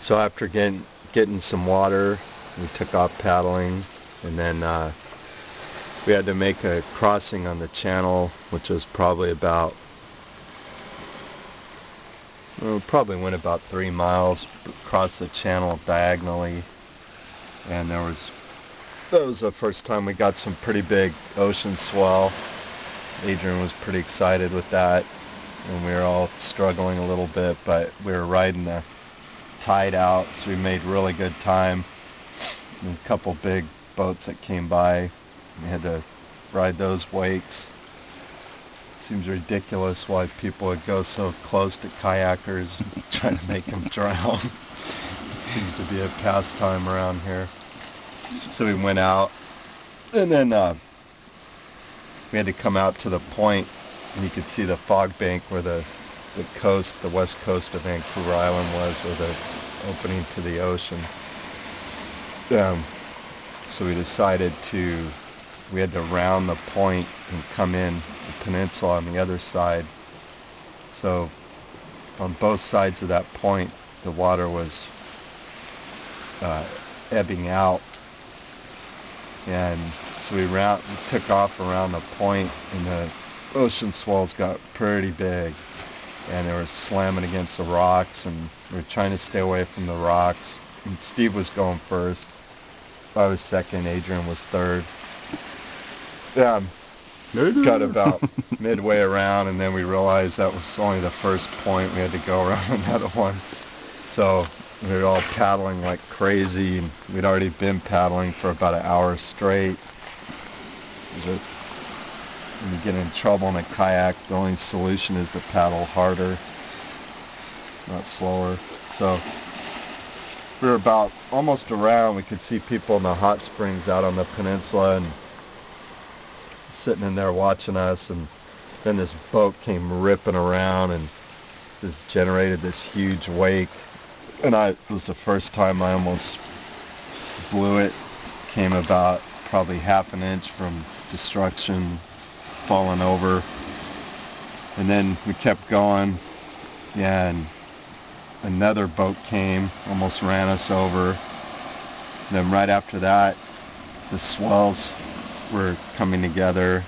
So after getting some water, we took off paddling, and then we had to make a crossing on the channel, which was probably about, probably went about 3 miles across the channel diagonally, and that was the first time we got some pretty big ocean swell. Adrian was pretty excited with that, and we were all struggling a little bit, but we were riding the tide out, so we made really good time. There's a couple big boats that came by. We had to ride those wakes. Seems ridiculous why people would go so close to kayakers trying to make them drown. Seems to be a pastime around here. So we went out, and then we had to come out to the point, and you could see the fog bank where the coast, the west coast of Vancouver Island was, where the opening to the ocean. So we decided we had to round the point and come in the peninsula on the other side. So on both sides of that point, the water was ebbing out. And so we took off around the point, and the ocean swells got pretty big, and they were slamming against the rocks, and we were trying to stay away from the rocks. And Steve was going first, I was second, Adrian was third. Got about midway around, and then we realized that was only the first point. We had to go around another one. So we were all paddling like crazy, and we'd already been paddling for about an hour straight. When you get in trouble in a kayak, the only solution is to paddle harder, not slower. So we were about almost around. We could see people in the hot springs out on the peninsula and sitting in there watching us, and then this boat came ripping around and just generated this huge wake. And it was the first time I almost blew it. Came about probably half an inch from destruction, falling over. And then we kept going, and another boat came, almost ran us over. And then right after that, the swells were coming together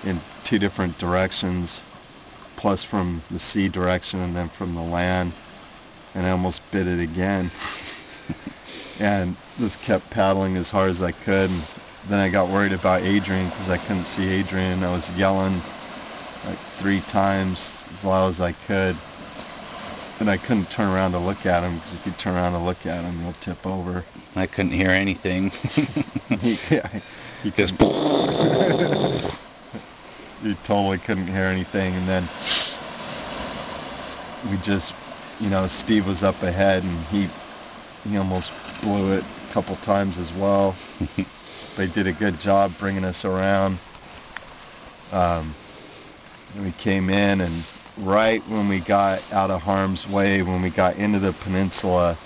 in two different directions, plus from the sea direction and then from the land. And I almost bit it again. And just kept paddling as hard as I could. And then I got worried about Adrian because I couldn't see Adrian. I was yelling like 3 times as loud as I could. And I couldn't turn around to look at him, because if you turn around to look at him, you'll tip over. I couldn't hear anything. He just he totally couldn't hear anything. And then we just, Steve was up ahead, and he almost blew it a couple times as well. They did a good job bringing us around. And we came in, and right when we got out of harm's way, when we got into the peninsula,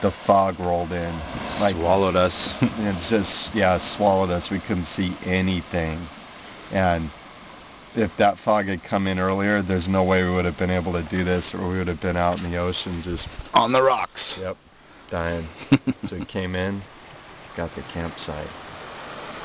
the fog rolled in. Swallowed us. It just, swallowed us. We couldn't see anything. And if that fog had come in earlier, there's no way we would have been able to do this, or we would have been out in the ocean just on the rocks. Yep, dying. So we came in, got the campsite.